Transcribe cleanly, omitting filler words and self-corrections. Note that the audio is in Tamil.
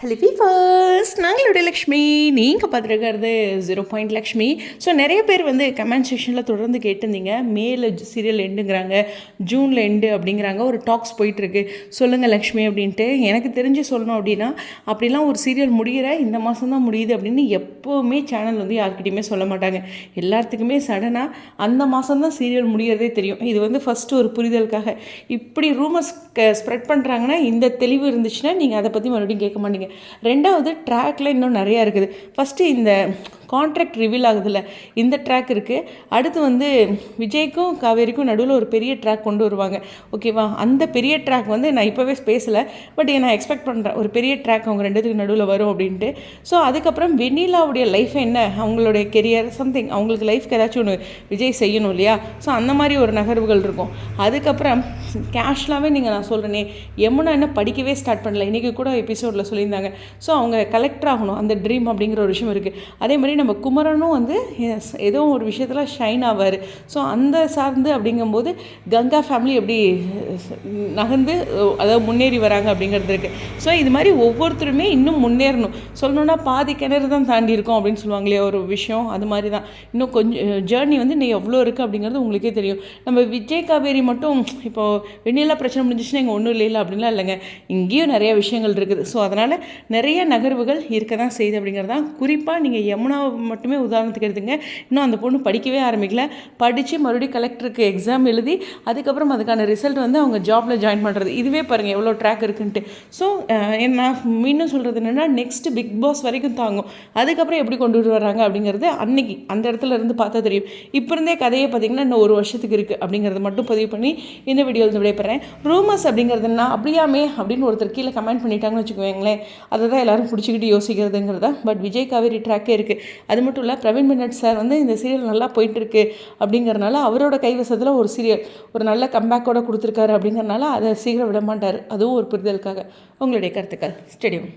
Hello viewers, நாங்களுடைய Lakshmi. நீங்கள் பார்த்துருக்கிறது 0 லக்ஷ்மி. ஸோ நிறைய பேர் வந்து கமெண்ட் செக்ஷனில் தொடர்ந்து கேட்டிருந்தீங்க. மேல சீரியல் எண்டுங்கிறாங்க, ஜூனில் எண்டு அப்படிங்கிறாங்க, ஒரு டாக்ஸ் போயிட்டுருக்கு, சொல்லுங்கள் லக்ஷ்மி அப்படின்ட்டு. எனக்கு தெரிஞ்சு சொல்லணும் அப்படின்னா, அப்படிலாம் ஒரு சீரியல் முடிகிற இந்த மாதம் தான் முடியுது அப்படின்னு எப்போவுமே சேனல் வந்து யார்கிட்டையுமே சொல்ல மாட்டாங்க. எல்லாத்துக்குமே சடனாக அந்த மாதம் தான் சீரியல் முடிகிறதே தெரியும். இது வந்து ஃபஸ்ட்டு ஒரு புரிதலுக்காக. இப்படி ரூமர்ஸ் ஸ்ப்ரெட் பண்ணுறாங்கன்னா இந்த தெளிவு இருந்துச்சுன்னா நீங்கள் அதை பற்றி மறுபடியும் கேட்க மாட்டீங்க. ரெண்டாவது ட்ராக்ல இன்னும் நிறையா இருக்குது. ஃபஸ்ட்டு இந்த கான்ட்ராக்ட் ரிவீல் ஆகுதுல்ல, இந்த ட்ராக் இருக்குது. அடுத்து வந்து விஜய்க்கும் காவேரிக்கும் நடுவில் ஒரு பெரிய ட்ராக் கொண்டு வருவாங்க, ஓகேவா? அந்த பெரிய ட்ராக் வந்து நான் இப்போவே பேசலை, பட் நான் எக்ஸ்பெக்ட் பண்ணுறேன் ஒரு பெரிய ட்ராக் அவங்க ரெண்டுத்துக்கு நடுவில் வரும் அப்படின்ட்டு. ஸோ அதுக்கப்புறம் வெண்ணிலாவுடைய லைஃப் என்ன, அவங்களுடைய கெரியர் சம்திங், அவங்களுக்கு லைஃப்க்கு ஏதாச்சும் ஒன்று விஜய் செய்யணும் இல்லையா? ஸோ அந்த மாதிரி ஒரு நகர்வுகள் இருக்கும். அதுக்கப்புறம் கேஷ்லாகவே நீங்கள் நான் சொல்கிறேனே, யமுனா என்ன படிக்கவே ஸ்டார்ட் பண்ணல, இன்றைக்கி கூட எபிசோடில் சொல்லியிருந்தாங்க. ஸோ அவங்க கலெக்டர் ஆகணும், அந்த ட்ரீம் அப்படிங்கிற ஒரு விஷயம் இருக்குது. அதே மாதிரி நம்ம குமரனும் வந்து ஏதோ ஒரு விஷயத்தில் ஷைன் ஆவார். ஸோ அந்த சார்ந்து அப்படிங்கும்போது கங்கா ஃபேமிலி எப்படி நகர்ந்து அதாவது முன்னேறி வராங்க அப்படிங்கிறது இருக்குது. ஸோ இது மாதிரி ஒவ்வொருத்தருமே இன்னும் முன்னேறணும். சொல்லணுன்னா பாதி கிணறு தான் தாண்டி இருக்கோம் அப்படின்னு சொல்லுவாங்க இல்லையா, ஒரு விஷயம். அது மாதிரி தான் இன்னும் கொஞ்சம் ஜேர்னி வந்து இன்னும் எவ்வளோ இருக்குது அப்படிங்கிறது உங்களுக்கே தெரியும். நம்ம விஜய் காவேரி மட்டும் இப்போது வெண்ணிலா பிரச்சனை முடிஞ்சிச்சுன்னா இங்கே ஒன்றும் இல்லை அப்படின்லாம் இல்லைங்க, இங்கேயும் நிறைய விஷயங்கள் இருக்குது. ஸோ அதனால் நிறைய நகர்வுகள் இருக்க தான் செய்யுது அப்படிங்கிறது தான். குறிப்பாக நீங்கள் யமுனாவை மட்டுமே உதாரணத்துக்கு எடுத்துங்க. இன்னும் அந்த பொண்ணு படிக்கவே ஆரம்பிக்கல, படித்து மறுபடியும் கலெக்டருக்கு எக்ஸாம் எழுதி அதுக்கப்புறம் அதுக்கான ரிசல்ட் வந்து அவங்க ஜாபில் ஜாயின் பண்ணுறது. இதுவே பாருங்கள் எவ்வளோ ட்ராக் இருக்குன்ட்டு. ஸோ நான் மீண்டும் சொல்கிறது என்னென்னா, நெக்ஸ்ட்டு பிக் பாஸ் வரைக்கும் தாங்கும். அதுக்கப்புறம் எப்படி கொண்டு வராங்க அப்படிங்கிறது அன்னைக்கு அந்த இடத்துல இருந்து பார்த்தா தெரியும். இப்போ இருந்தே கதையை பார்த்திங்கன்னா இன்னும் ஒரு வருஷத்துக்கு இருக்குது அப்படிங்கிறத மட்டும் பதிவு பண்ணி இந்த வீடியோவில் விடைபெறேன். ரூமர்ஸ் அப்படிங்கிறதுனா அப்படியாமே அப்படின்னு ஒருத்தர் கீழே கமெண்ட் பண்ணிட்டாங்கன்னு வச்சுக்கோங்களேன், அதை தான் எல்லோரும் பிடிச்சிக்கிட்டு யோசிக்கிறதுங்கிறதா. பட் விஜய் காவேரி ட்ராக்கே இருக்குது. அது மட்டும் இல்லை, பிரவீன் பென்னட் சார் வந்து இந்த சீரியல் நல்லா போயிட்டுருக்கு அப்படிங்கிறனால அவரோட கைவசத்தில் ஒரு சீரியல் ஒரு நல்ல கம்பேக்கோடு கொடுத்துருக்காரு அப்படிங்கிறனால அதை சீக்கிரம் விட மாட்டார். அதுவும் ஒரு புரிதலுக்காக. உங்களுடைய கருத்துக்கள் ஸ்டேடியம்.